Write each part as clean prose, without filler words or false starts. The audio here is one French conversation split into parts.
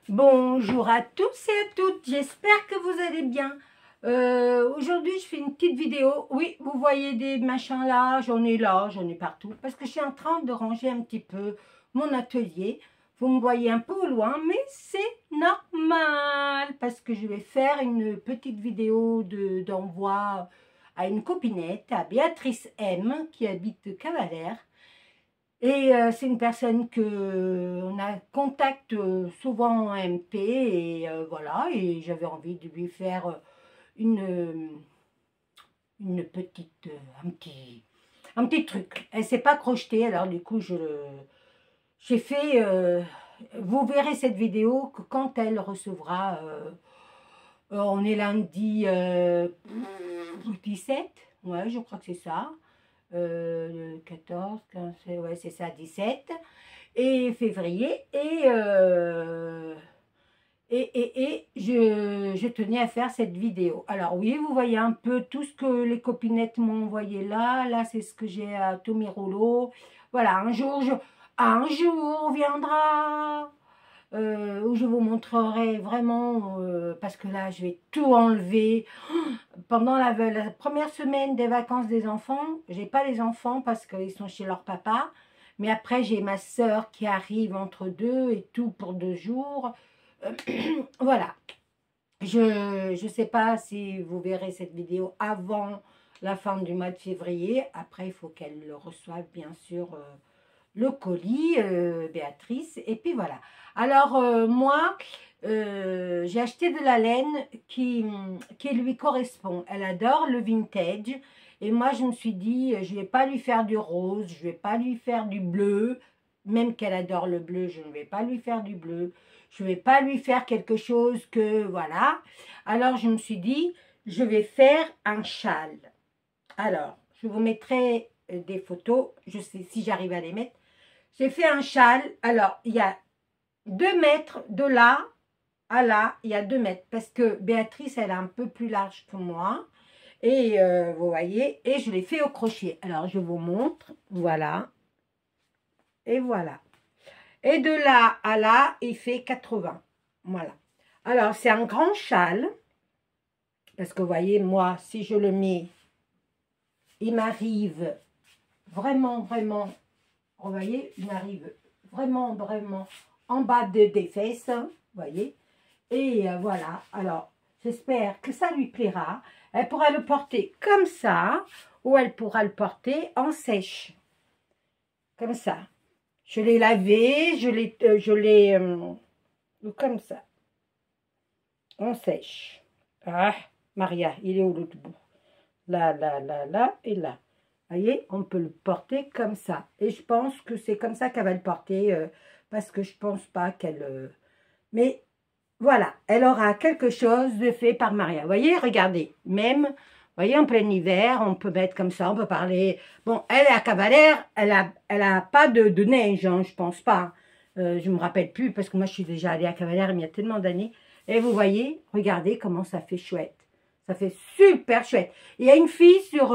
Bonjour à tous et à toutes, j'espère que vous allez bien. Aujourd'hui, je fais une petite vidéo. Oui, vous voyez des machins là, j'en ai partout. Parce que je suis en train de ranger un petit peu mon atelier. Vous me voyez un peu au loin, mais c'est normal. Parce que je vais faire une petite vidéo d'envoi à une copinette, à Béatrice M, qui habite Cavalère. Et c'est une personne que on a contact souvent en MP et voilà, et j'avais envie de lui faire une petite, un petit truc. Elle s'est pas crochetée, alors du coup j'ai fait, vous verrez cette vidéo que quand elle recevra, on est lundi 17, ouais je crois que c'est ça. 14, 15, ouais, c'est ça, 17 et février. Et je tenais à faire cette vidéo. Alors oui, vous voyez un peu tout ce que les copinettes m'ont envoyé là. Là, c'est ce que j'ai à Tommy Rollo. Voilà, un jour viendra où je vous montrerai vraiment, parce que là, je vais tout enlever. Pendant la première semaine des vacances des enfants, j'ai pas les enfants parce qu'ils sont chez leur papa. Mais après, j'ai ma soeur qui arrive entre deux et tout pour 2 jours. Voilà. Je sais pas si vous verrez cette vidéo avant la fin du mois de février. Après, il faut qu'elle le reçoive, bien sûr, le colis, Béatrice. Et puis voilà. Alors, moi, j'ai acheté de la laine qui lui correspond. Elle adore le vintage. Et moi, je me suis dit, je ne vais pas lui faire du rose, je ne vais pas lui faire du bleu. Même qu'elle adore le bleu, je ne vais pas lui faire du bleu. Je ne vais pas lui faire quelque chose que, voilà. Alors, je me suis dit, je vais faire un châle. Alors, je vous mettrai des photos, je sais si j'arrive à les mettre. J'ai fait un châle. Alors, il y a 2 mètres de là à là, il y a 2 mètres. Parce que Béatrice, elle est un peu plus large que moi. Et vous voyez, et je l'ai fait au crochet. Alors, je vous montre. Voilà. Et voilà. Et de là à là, il fait 80. Voilà. Alors, c'est un grand châle. Parce que vous voyez, moi, si je le mets, il m'arrive vraiment, vous voyez, il m'arrive vraiment en bas des fesses, vous voyez. Et voilà, alors, j'espère que ça lui plaira. Elle pourra le porter comme ça, ou elle pourra le porter en sèche. Comme ça. Je l'ai lavé, comme ça. On sèche. Ah, Maria, il est où l'autre bout? Là, et là. Vous voyez, on peut le porter comme ça. Et je pense que c'est comme ça qu'elle va le porter, parce que je pense pas qu'elle... mais voilà, elle aura quelque chose de fait par Maria. Vous voyez, regardez, même, vous voyez, en plein hiver, on peut mettre comme ça, on peut parler... Bon, elle est à Cavalère, elle a pas de neige, hein, je pense pas. Je me rappelle plus, parce que moi, je suis déjà allée à Cavalère il y a tellement d'années. Et vous voyez, regardez comment ça fait chouette. Ça fait super chouette. Il y a une fille sur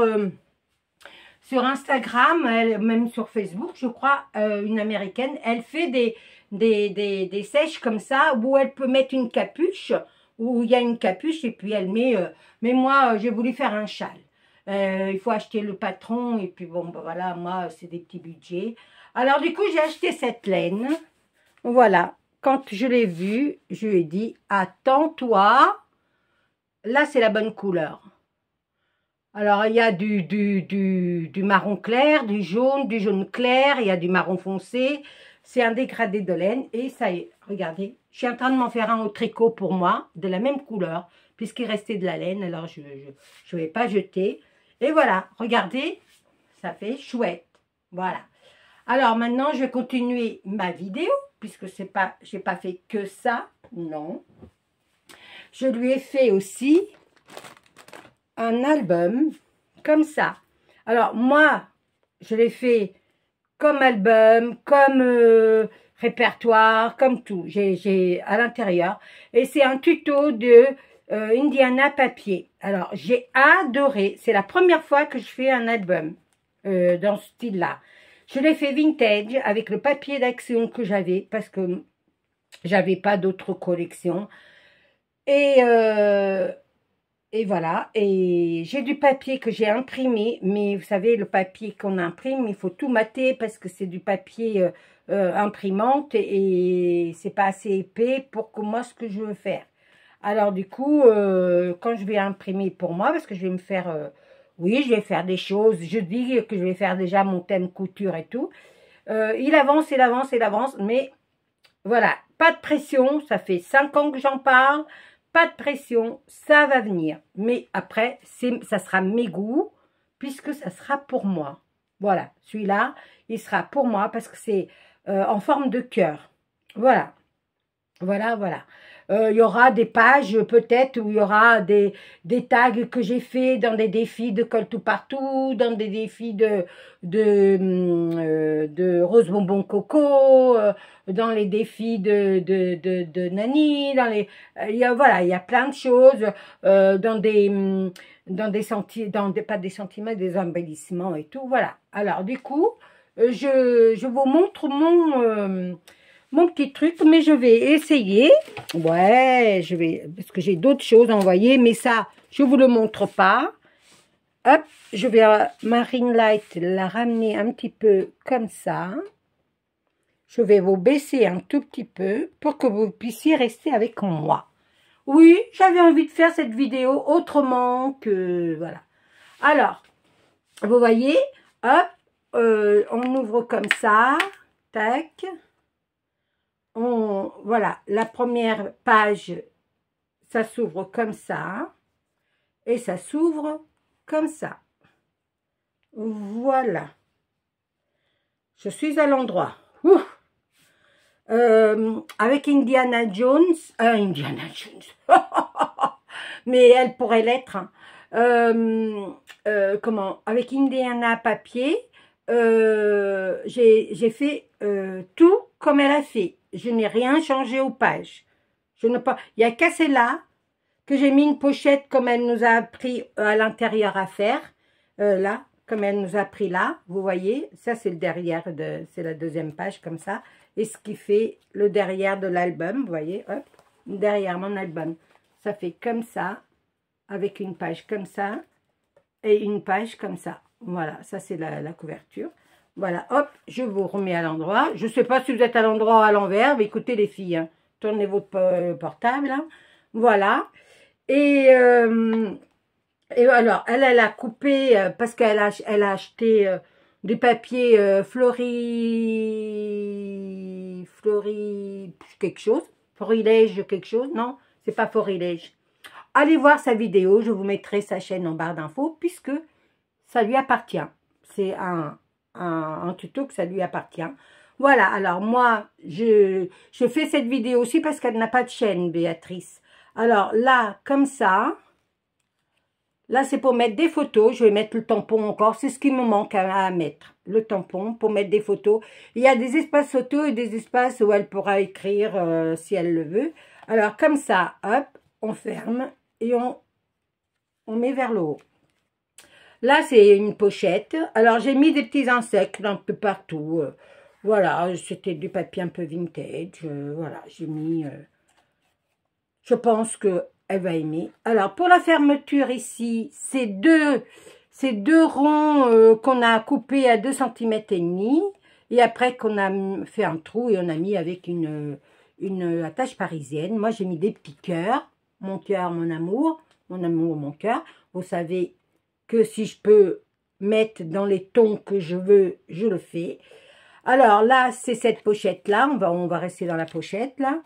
Instagram, même sur Facebook, je crois, une américaine, elle fait des sèches comme ça, où elle peut mettre une capuche, où il y a une capuche, et puis elle met... mais moi, j'ai voulu faire un châle. Il faut acheter le patron, et puis bon, ben voilà, moi, c'est des petits budgets. Alors, du coup, j'ai acheté cette laine. Voilà. Quand je l'ai vue, je lui ai dit, attends-toi. Là, c'est la bonne couleur. Alors, il y a du marron clair, du jaune clair, il y a du marron foncé. C'est un dégradé de laine. Et ça y est, regardez. Je suis en train de m'en faire un au tricot pour moi, de la même couleur, puisqu'il restait de la laine. Alors, je ne vais pas jeter. Et voilà, regardez, ça fait chouette. Voilà. Alors, maintenant, je vais continuer ma vidéo, puisque j'ai pas fait que ça. Non. Je lui ai fait aussi un album comme ça. Alors moi, je l'ai fait comme album, comme répertoire, comme tout. J'ai à l'intérieur. Et c'est un tuto de Indiana papier. Alors j'ai adoré. C'est la première fois que je fais un album dans ce style-là. Je l'ai fait vintage avec le papier d'action que j'avais parce que J'avais pas d'autres collections. Et, euh, et voilà. Et j'ai du papier que j'ai imprimé. Mais vous savez, le papier qu'on imprime, il faut tout mater parce que c'est du papier imprimante. Et c'est pas assez épais pour que moi, ce que je veux faire. Alors du coup, quand je vais imprimer pour moi, parce que je vais me faire... oui, je vais faire des choses. Je dis que je vais faire déjà mon thème couture et tout. Il avance, il avance, il avance. Mais voilà, pas de pression, ça fait 5 ans que j'en parle, pas de pression, ça va venir. Mais après, ça sera mes goûts, puisque ça sera pour moi. Voilà, celui-là, il sera pour moi, parce que c'est en forme de cœur. Voilà. Voilà, voilà. Il y aura des pages peut-être où il y aura des tags que j'ai fait dans des défis de colle tout partout, dans des défis de rose bonbon coco, dans les défis de Nani, voilà, il y a plein de choses, pas des sentiments, des embellissements et tout, voilà. Alors du coup, je vous montre mon petit truc, mais je vais essayer. Ouais, parce que j'ai d'autres choses à envoyer, mais ça, je vous le montre pas. Hop, je vais ma ring light la ramener un petit peu comme ça. Je vais vous baisser un tout petit peu pour que vous puissiez rester avec moi. Oui, j'avais envie de faire cette vidéo autrement que... Voilà. Alors, vous voyez, hop, on ouvre comme ça. Tac. Voilà, la première page, ça s'ouvre comme ça. Et ça s'ouvre comme ça. Voilà. Je suis à l'endroit. Avec Indiana Jones. Indiana Jones. Mais elle pourrait l'être. Hein. Comment? Avec Indiana papier, j'ai fait tout comme elle a fait. Je n'ai rien changé aux pages. Il n'y a qu'à celle-là que j'ai mis une pochette comme elle nous a appris à l'intérieur à faire. Là, comme elle nous a appris là. Vous voyez, ça c'est le derrière, c'est la deuxième page comme ça. Et ce qui fait le derrière de l'album, vous voyez, hop, derrière mon album. Ça fait comme ça, avec une page comme ça et une page comme ça. Voilà, ça c'est la couverture. Voilà, hop, je vous remets à l'endroit. Je ne sais pas si vous êtes à l'endroit ou à l'envers, mais écoutez les filles, hein, tournez votre portable. Hein. Voilà. Et alors, elle a coupé, parce qu'elle a acheté des papiers quelque chose. Florilège quelque chose. Non, c'est pas Florilège. Allez voir sa vidéo, je vous mettrai sa chaîne en barre d'infos, puisque ça lui appartient. C'est un tuto que ça lui appartient. Voilà, alors moi, je fais cette vidéo aussi parce qu'elle n'a pas de chaîne, Béatrice. Alors là, comme ça, là c'est pour mettre des photos. Je vais mettre le tampon encore, c'est ce qui me manque à mettre. Le tampon pour mettre des photos. Il y a des espaces photos et des espaces où elle pourra écrire si elle le veut. Alors comme ça, hop, on ferme et on met vers le haut. Là, c'est une pochette. Alors, j'ai mis des petits insectes un peu partout. Voilà, c'était du papier un peu vintage. Voilà, j'ai mis... je pense qu'elle va aimer. Alors, pour la fermeture ici, c'est deux ronds qu'on a coupés à 2,5 cm. Et après qu'on a fait un trou et on a mis avec une attache parisienne. Moi, j'ai mis des petits cœurs. Mon cœur, mon amour, mon cœur. Vous savez... que si je peux mettre dans les tons que je veux, je le fais. Alors là, c'est cette pochette-là. On va rester dans la pochette, là.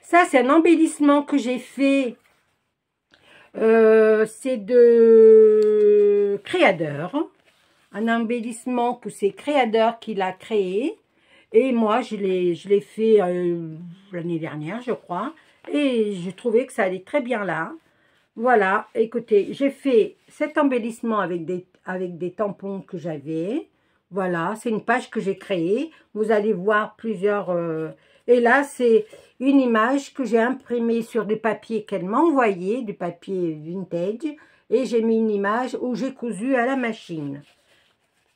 Ça, c'est un embellissement que j'ai fait. C'est de Créadeur. Un embellissement que c'est Créadeur qui l'a créé. Et moi, je l'ai fait l'année dernière, je crois. Et je trouvais que ça allait très bien là. Voilà, écoutez, j'ai fait cet embellissement avec des tampons que j'avais. Voilà, c'est une page que j'ai créée. Vous allez voir plusieurs... et là, c'est une image que j'ai imprimée sur du papier qu'elle m'a envoyé, du papier vintage. Et j'ai mis une image où j'ai cousu à la machine.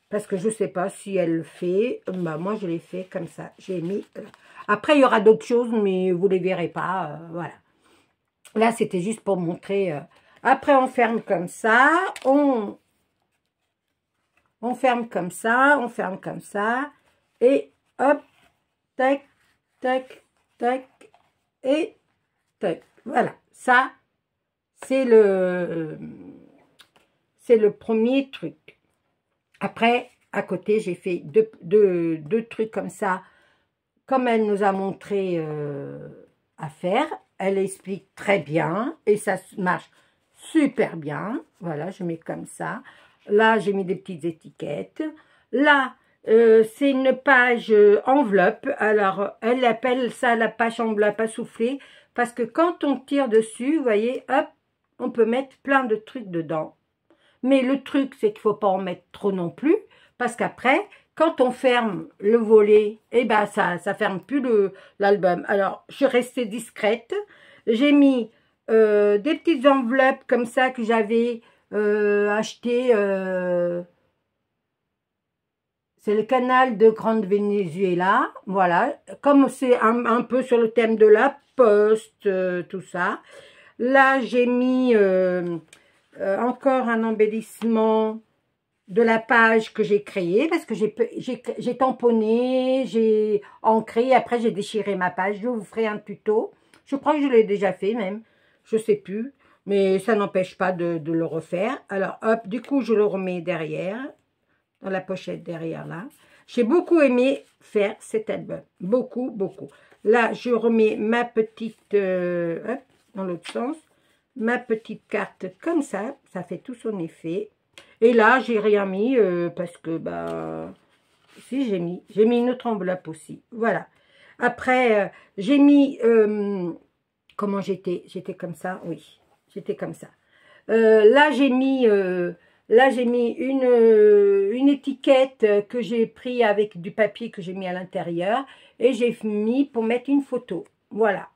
Parce que je ne sais pas si elle le fait. Bah, moi, je l'ai fait comme ça. J'ai mis... Après, il y aura d'autres choses, mais vous les verrez pas. Voilà. Là, c'était juste pour montrer. Après, on ferme comme ça. On ferme comme ça. On ferme comme ça. Et hop, tac, tac, tac, et tac. Voilà. Ça, c'est le premier truc. Après, à côté, j'ai fait deux trucs comme ça, comme elle nous a montré à faire. Elle explique très bien et ça marche super bien. Voilà, je mets comme ça. Là, j'ai mis des petites étiquettes. Là, c'est une page enveloppe. Alors, elle appelle ça la page enveloppe à souffler parce que quand on tire dessus, vous voyez, hop, on peut mettre plein de trucs dedans. Mais le truc, c'est qu'il ne faut pas en mettre trop non plus, parce qu'après, quand on ferme le volet, eh ben ça ferme plus l'album. Alors, je suis restée discrète. J'ai mis des petites enveloppes comme ça que j'avais achetées. C'est le canal de Grande Venezuela. Voilà. Comme c'est un peu sur le thème de la poste, tout ça. Là, j'ai mis encore un embellissement de la page que j'ai créée parce que j'ai tamponné, j'ai ancré, après j'ai déchiré ma page. Je vous ferai un tuto. Je crois que je l'ai déjà fait même, je sais plus, mais ça n'empêche pas de le refaire. Alors hop, du coup je le remets derrière, dans la pochette derrière là. J'ai beaucoup aimé faire cet album, beaucoup, beaucoup. Là je remets ma petite, hop, dans l'autre sens, ma petite carte comme ça fait tout son effet. Et là, j'ai rien mis parce que, bah, si, j'ai mis une autre enveloppe aussi. Voilà. Après, j'ai mis, comment j'étais comme ça, oui, j'étais comme ça. Là, j'ai mis une étiquette que j'ai pris avec du papier que j'ai mis à l'intérieur. Et j'ai mis pour mettre une photo. Voilà.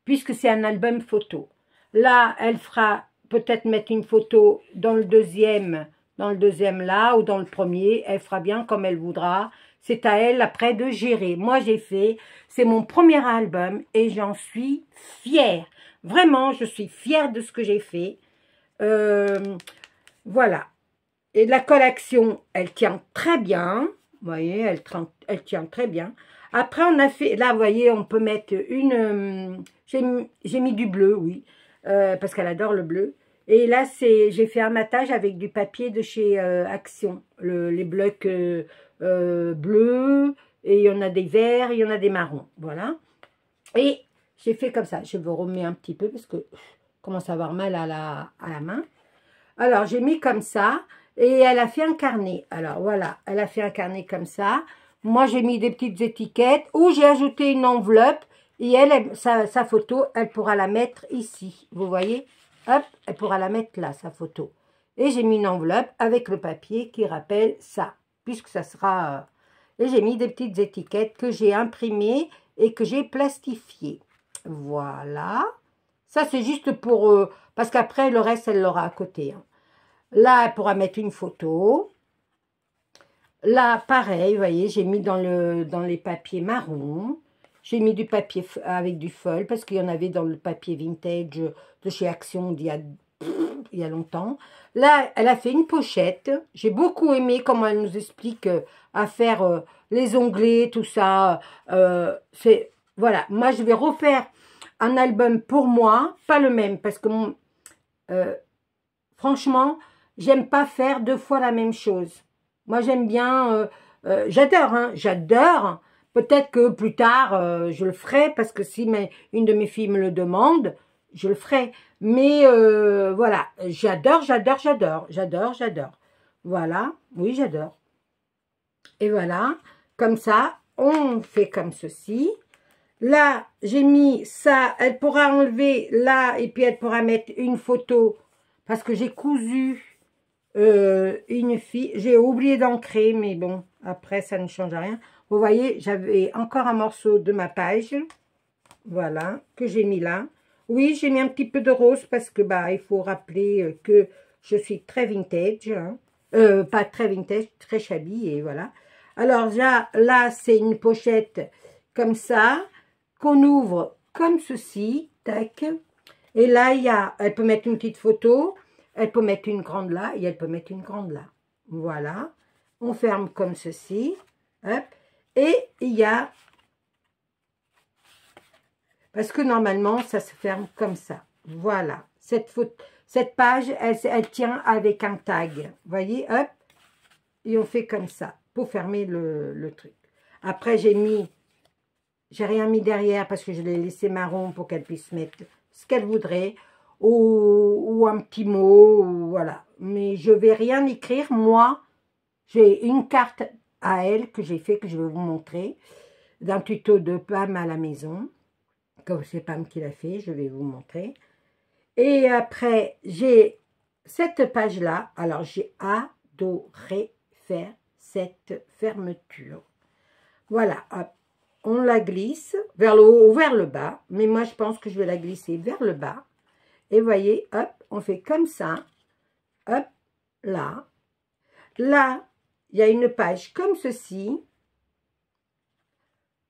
Puisque c'est un album photo. Là, elle fera peut-être mettre une photo dans le deuxième là, ou dans le premier. Elle fera bien comme elle voudra. C'est à elle après de gérer. Moi, j'ai fait, c'est mon premier album et j'en suis fière. Vraiment, je suis fière de ce que j'ai fait. Voilà. Et la collection, elle tient très bien. Vous voyez, elle tient très bien. Après, on a fait, là, vous voyez, on peut mettre une, j'ai mis du bleu, oui, parce qu'elle adore le bleu. Et là, j'ai fait un matage avec du papier de chez Action, les blocs bleus, et il y en a des verts, il y en a des marrons, voilà. Et j'ai fait comme ça, je vous remets un petit peu, parce que je commence à avoir mal à la main. Alors, j'ai mis comme ça, et elle a fait un carnet. Alors, voilà, elle a fait un carnet comme ça. Moi, j'ai mis des petites étiquettes, où j'ai ajouté une enveloppe, et sa photo, elle pourra la mettre ici, vous voyez? Hop, elle pourra la mettre là, sa photo. Et j'ai mis une enveloppe avec le papier qui rappelle ça, puisque ça sera... Et j'ai mis des petites étiquettes que j'ai imprimées et que j'ai plastifiées. Voilà. Ça, c'est juste pour... parce qu'après, le reste, elle l'aura à côté. Hein. Là, elle pourra mettre une photo. Là, pareil, vous voyez, j'ai mis dans les papiers marrons. J'ai mis du papier avec du feuille parce qu'il y en avait dans le papier vintage de chez Action d'il y a longtemps. Là, elle a fait une pochette. J'ai beaucoup aimé comment elle nous explique à faire les onglets, tout ça. Voilà, moi, je vais refaire un album pour moi, pas le même parce que franchement, j'aime pas faire 2 fois la même chose. Moi, j'aime bien, j'adore, hein, j'adore. Peut-être que plus tard, je le ferai, parce que si une de mes filles me le demande, je le ferai. Mais voilà, j'adore. Voilà, oui, j'adore. Et voilà, comme ça, on fait comme ceci. Là, j'ai mis ça, elle pourra enlever là, et puis elle pourra mettre une photo, parce que j'ai cousu une fille, j'ai oublié d'ancrer, mais bon, après ça ne change rien. Vous voyez, j'avais encore un morceau de ma page, voilà, que j'ai mis là. Oui, j'ai mis un petit peu de rose parce que bah il faut rappeler que je suis très vintage, hein. Pas très vintage, très shabby, et voilà. Alors là c'est une pochette comme ça, qu'on ouvre comme ceci, tac. Et là, il y a, elle peut mettre une petite photo, elle peut mettre une grande là, et elle peut mettre une grande là. Voilà. On ferme comme ceci, hop. Et il y a, parce que normalement, ça se ferme comme ça. Voilà. Cette page, elle tient avec un tag. Vous voyez, hop. Et on fait comme ça, pour fermer le truc. Après, j'ai rien mis derrière, parce que je l'ai laissé marron pour qu'elle puisse mettre ce qu'elle voudrait, ou un petit mot, ou voilà. Mais je vais rien écrire. Moi, j'ai une carte à elle que j'ai fait, que je vais vous montrer, d'un tuto de Pam à la maison. Comme c'est Pam qui l'a fait, je vais vous montrer. Et après, j'ai cette page-là. Alors, j'ai adoré faire cette fermeture. Voilà, hop. On la glisse vers le haut ou vers le bas. Mais moi, je pense que je vais la glisser vers le bas. Et voyez, hop, on fait comme ça. Hop, là. Là, il y a une page comme ceci.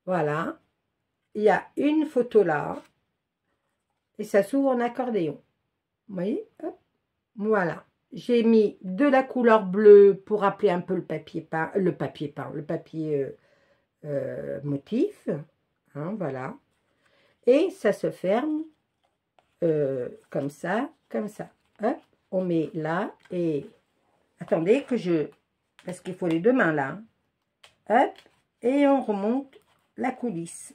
Voilà. Il y a une photo là. Et ça s'ouvre en accordéon. Vous voyez, hop. Voilà. J'ai mis de la couleur bleue pour rappeler un peu le papier peint. Le papier motif. Hein, voilà. Et ça se ferme comme ça, comme ça. Hop, on met là et... Attendez que je... Parce qu'il faut les deux mains là. Hop, et on remonte la coulisse.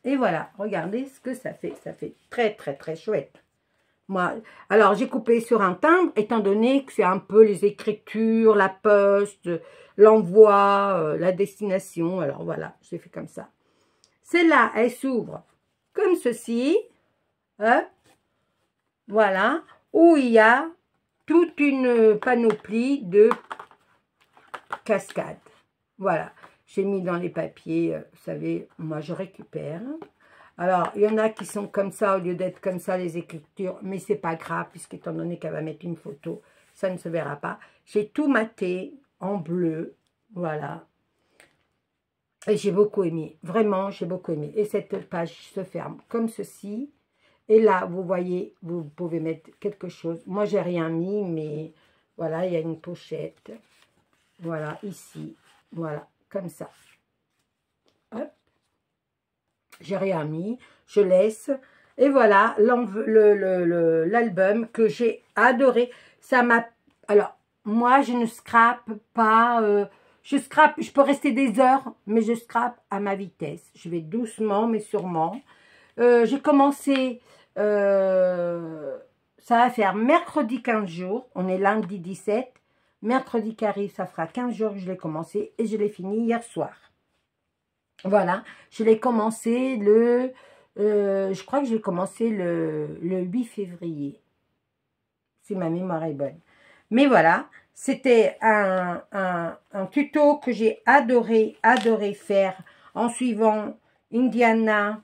Et voilà, regardez ce que ça fait. Ça fait très, très, très chouette. Moi, alors, j'ai coupé sur un timbre, étant donné que c'est un peu les écritures, la poste, l'envoi, la destination. Alors, voilà, j'ai fait comme ça. Celle-là, elle s'ouvre comme ceci. Hop, voilà, où il y a toute une panoplie de cascades. Voilà, j'ai mis dans les papiers, vous savez, moi je récupère. Alors, il y en a qui sont comme ça au lieu d'être comme ça les écritures, mais c'est pas grave, puisqu'étant donné qu'elle va mettre une photo, ça ne se verra pas. J'ai tout maté en bleu, voilà. Et j'ai beaucoup aimé, vraiment, j'ai beaucoup aimé. Et cette page se ferme comme ceci. Et là, vous voyez, vous pouvez mettre quelque chose. Moi, j'ai rien mis, mais voilà, il y a une pochette. Voilà, ici. Voilà, comme ça. Hop. J'ai rien mis. Je laisse. Et voilà, l'album que j'ai adoré. Ça m'a... Alors, moi, je ne scrape pas... je peux rester des heures, mais je scrape à ma vitesse. Je vais doucement, mais sûrement. J'ai commencé... ça va faire mercredi 15 jours. On est lundi 17. Mercredi qui arrive, ça fera 15 jours que je l'ai commencé. Et je l'ai fini hier soir. Voilà. Je l'ai commencé le... je crois que je l'ai commencé le 8 février. Si ma mémoire est bonne. Mais voilà. C'était un tuto que j'ai adoré faire en suivant Indiana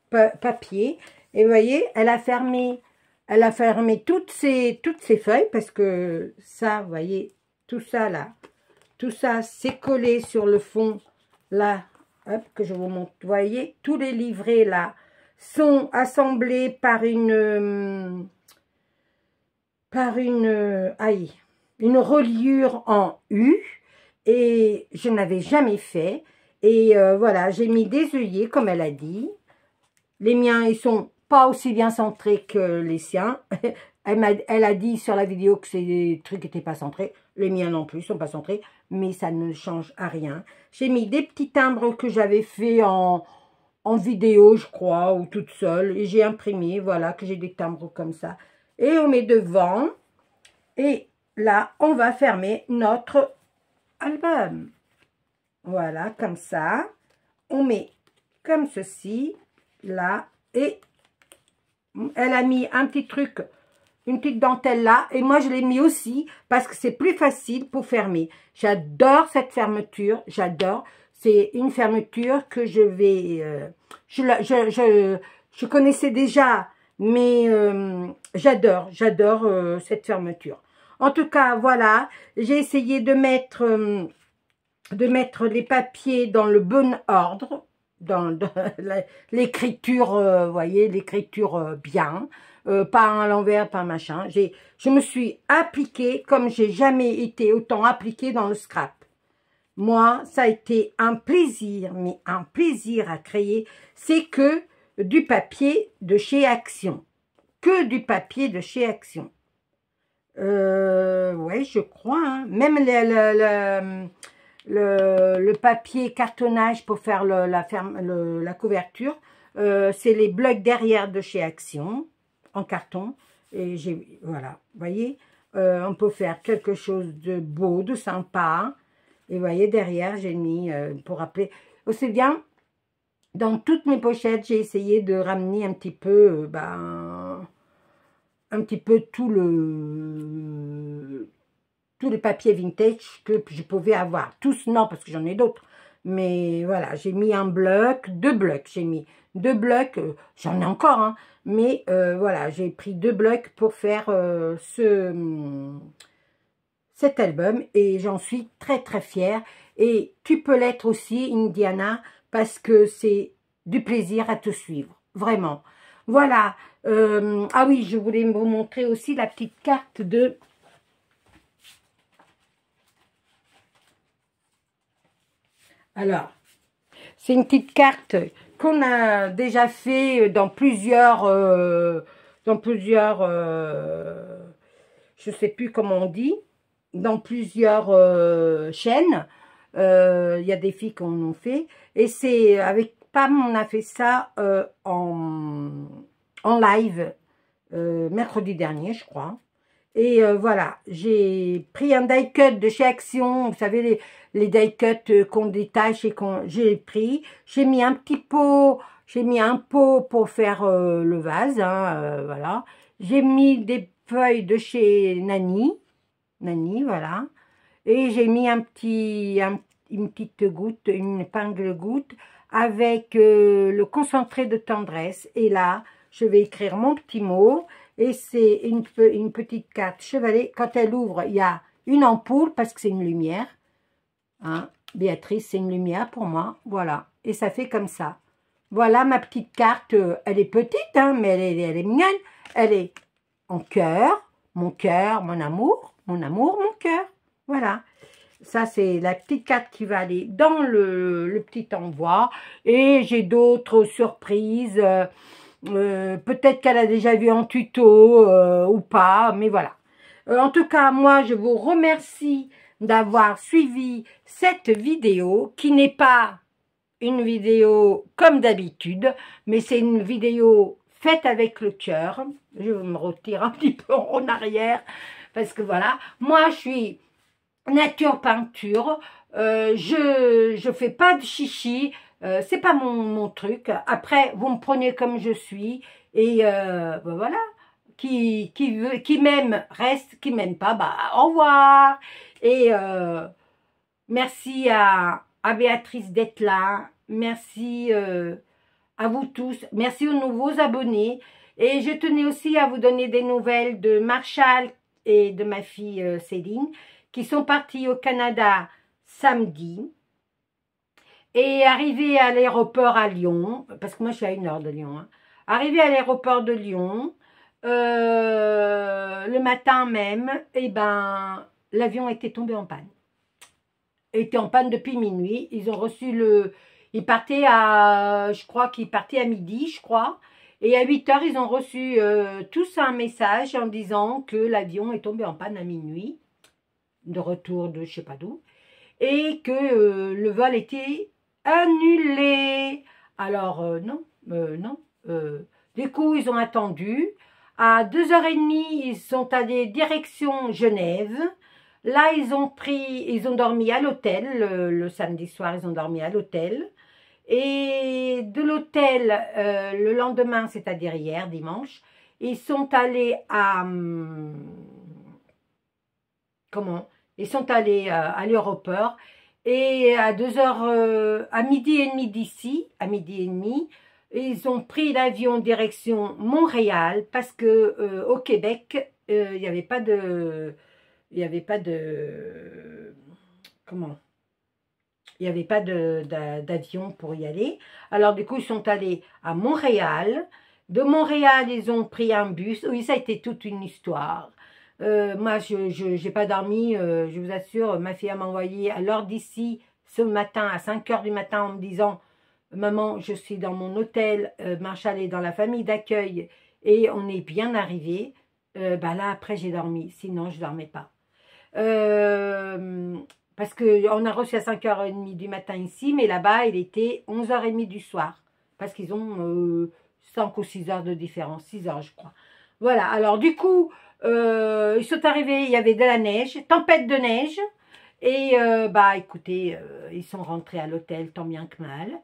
papier. Et vous voyez, elle a fermé toutes ses feuilles parce que ça, vous voyez, tout ça là, tout ça c'est collé sur le fond là, hop, que je vous montre. Vous voyez, tous les livrets là sont assemblés par une reliure en U et je n'avais jamais fait. Et voilà, j'ai mis des œillets comme elle a dit. Les miens, ils sont pas aussi bien centrés que les siens. Elle a dit sur la vidéo que ces trucs n'étaient pas centrés. Les miens non plus sont pas centrés, mais ça ne change à rien. J'ai mis des petits timbres que j'avais fait en vidéo, je crois, ou toute seule. Et j'ai imprimé, voilà, que j'ai des timbres comme ça. Et on met devant. Et là, on va fermer notre album. Voilà, comme ça. On met comme ceci. Là, et elle a mis un petit truc, une petite dentelle là, et moi je l'ai mis aussi parce que c'est plus facile pour fermer. J'adore cette fermeture, j'adore. C'est une fermeture que je vais, je connaissais déjà, mais j'adore cette fermeture. En tout cas, voilà, j'ai essayé de mettre les papiers dans le bon ordre. dans l'écriture, vous voyez, l'écriture bien, pas à l'envers, pas machin. Je me suis appliquée comme j'ai jamais été autant appliquée dans le scrap. Moi, ça a été un plaisir, mais un plaisir à créer. C'est que du papier de chez Action. Que du papier de chez Action. Ouais, je crois. Hein. Même le papier cartonnage pour faire la couverture, c'est les blocs derrière de chez Action, en carton. Et voilà, vous voyez, on peut faire quelque chose de beau, de sympa. Et vous voyez, derrière, j'ai mis, pour rappeler, aussi bien, dans toutes mes pochettes, j'ai essayé de ramener un petit peu, tous les papiers vintage que je pouvais avoir. Tous, non, parce que j'en ai d'autres. Mais voilà, j'ai mis un bloc, 2 blocs. J'ai mis 2 blocs, j'en ai encore, hein. Mais voilà, j'ai pris 2 blocs pour faire cet album. Et j'en suis très, très fière. Et tu peux l'être aussi, Indiana, parce que c'est du plaisir à te suivre. Vraiment. Voilà. Ah oui, je voulais vous montrer aussi la petite carte de... Alors, c'est une petite carte qu'on a déjà fait dans plusieurs, je sais plus comment on dit, dans plusieurs chaînes. Il y a des filles qui en ont fait. Et c'est avec Pam, on a fait ça en live mercredi dernier, je crois. Et voilà, j'ai pris un die cut de chez Action, vous savez, les die cuts qu'on détache et j'ai pris. J'ai mis un petit pot, j'ai mis un pot pour faire le vase, hein, voilà. J'ai mis des feuilles de chez Nani, voilà. Et j'ai mis une petite goutte, une épingle goutte avec le concentré de tendresse. Et là, je vais écrire mon petit mot. Et c'est une petite carte chevalet. Quand elle ouvre, il y a une ampoule parce que c'est une lumière. Hein, Béatrice, c'est une lumière pour moi. Voilà. Et ça fait comme ça. Voilà ma petite carte. Elle est petite, hein, mais elle est mignonne. Elle est en cœur, mon amour, mon cœur. Voilà. Ça, c'est la petite carte qui va aller dans le petit envoi. Et j'ai d'autres surprises. Peut-être qu'elle a déjà vu en tuto ou pas, mais voilà. En tout cas, moi, je vous remercie d'avoir suivi cette vidéo qui n'est pas une vidéo comme d'habitude, mais c'est une vidéo faite avec le cœur. Je me retire un petit peu en arrière parce que voilà, moi, je suis nature peinture. Je fais pas de chichi. C'est pas mon truc. Après, vous me prenez comme je suis. Et voilà. Qui m'aime, reste. Qui m'aime pas, au revoir. Et merci à Béatrice d'être là. Merci à vous tous. Merci aux nouveaux abonnés. Et je tenais aussi à vous donner des nouvelles de Marshall et de ma fille Céline, qui sont partis au Canada samedi. Et arrivé à l'aéroport à Lyon, parce que moi je suis à 1 heure de Lyon, hein, arrivé à l'aéroport de Lyon, le matin même, et ben, l'avion était tombé en panne. Il était en panne depuis minuit. Ils ont reçu ils partaient je crois qu'ils partaient à midi, je crois. Et à 8 heures, ils ont reçu tous un message en disant que l'avion est tombé en panne à minuit, de retour de je sais pas d'où, et que le vol était annulé. Alors, non. Du coup, ils ont attendu. À 2h30, ils sont allés direction Genève. Là, ils ont dormi à l'hôtel. Le samedi soir, ils ont dormi à l'hôtel. Et de l'hôtel, le lendemain, c'est-à-dire hier, dimanche, ils sont allés à... Ils sont allés à l'aéroport. Et à 2h, à midi et demi d'ici, ils ont pris l'avion direction Montréal parce que au Québec, il n'y avait pas de, comment, il n'y avait pas d'avion pour y aller. Alors du coup, ils sont allés à Montréal. De Montréal, ils ont pris un bus. Oui, ça a été toute une histoire. Moi, je n'ai pas dormi, je vous assure. Ma fille m'a envoyé à l'heure d'ici, ce matin, à 5 heures du matin, en me disant « Maman, je suis dans mon hôtel, Marshall est dans la famille d'accueil et on est bien arrivé. Bah là, après, j'ai dormi. Sinon, je ne dormais pas. Parce qu'on a reçu à 5h30 du matin ici, mais là-bas, il était 11h30 du soir. Parce qu'ils ont 5 ou 6 heures de différence, 6 heures je crois. Voilà, alors du coup, ils sont arrivés, il y avait de la neige, tempête de neige. Et bah écoutez, ils sont rentrés à l'hôtel tant bien que mal.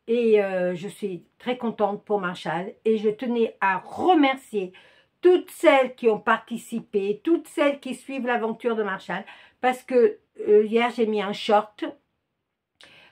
Et je suis très contente pour Marshall. Et je tenais à remercier toutes celles qui ont participé, toutes celles qui suivent l'aventure de Marshall. Parce que hier, j'ai mis un short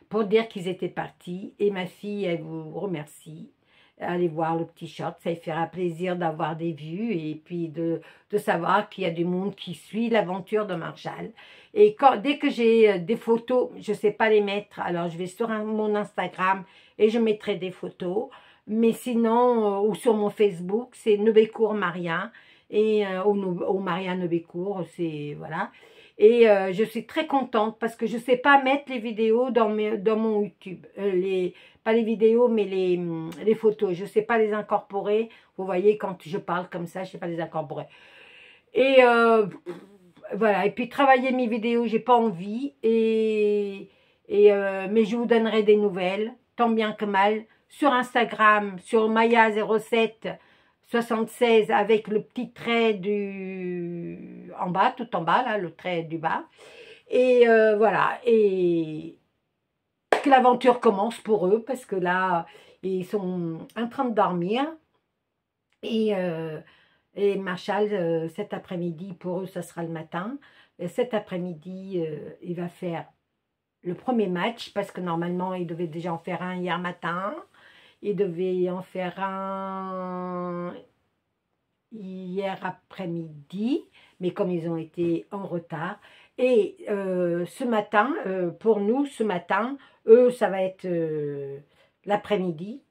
pour dire qu'ils étaient partis. Et ma fille, elle vous remercie. Allez voir le petit short, ça lui fera plaisir d'avoir des vues et puis de savoir qu'il y a du monde qui suit l'aventure de Marshall. Et dès que j'ai des photos, je ne sais pas les mettre, alors je vais sur mon Instagram et je mettrai des photos. Mais sinon, ou sur mon Facebook, c'est Neubécourt Maria, et au Maria Neubécourt, c'est voilà. Et je suis très contente parce que je ne sais pas mettre les vidéos dans mon YouTube. Pas les vidéos, mais les photos. Je ne sais pas les incorporer. Vous voyez, quand je parle comme ça, je ne sais pas les incorporer. Et voilà. Et puis, travailler mes vidéos, j'ai pas envie. Mais je vous donnerai des nouvelles, tant bien que mal. Sur Instagram, sur Maya0776, avec le petit trait en bas, tout en bas, là, le trait du bas. Et voilà. Et que l'aventure commence pour eux, parce que là, ils sont en train de dormir. Et Marshall, cet après-midi, pour eux, ça sera le matin. Et cet après-midi, il va faire le premier match, parce que normalement, il devait déjà en faire un hier matin. Il devait en faire un hier après-midi, mais comme ils ont été en retard. Et ce matin, pour nous, ce matin, eux, ça va être l'après-midi.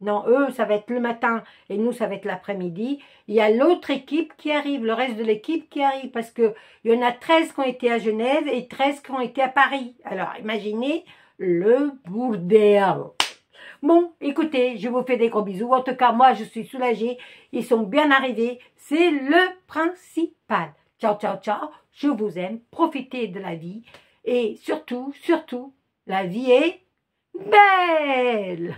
Non, eux, ça va être le matin et nous, ça va être l'après-midi. Il y a l'autre équipe qui arrive, le reste de l'équipe qui arrive, parce qu'il y en a 13 qui ont été à Genève et 13 qui ont été à Paris. Alors, imaginez le bordel. Bon, écoutez, je vous fais des gros bisous. En tout cas, moi, je suis soulagée. Ils sont bien arrivés. C'est le principal. Ciao, ciao, ciao. Je vous aime. Profitez de la vie. Et surtout, surtout, la vie est belle.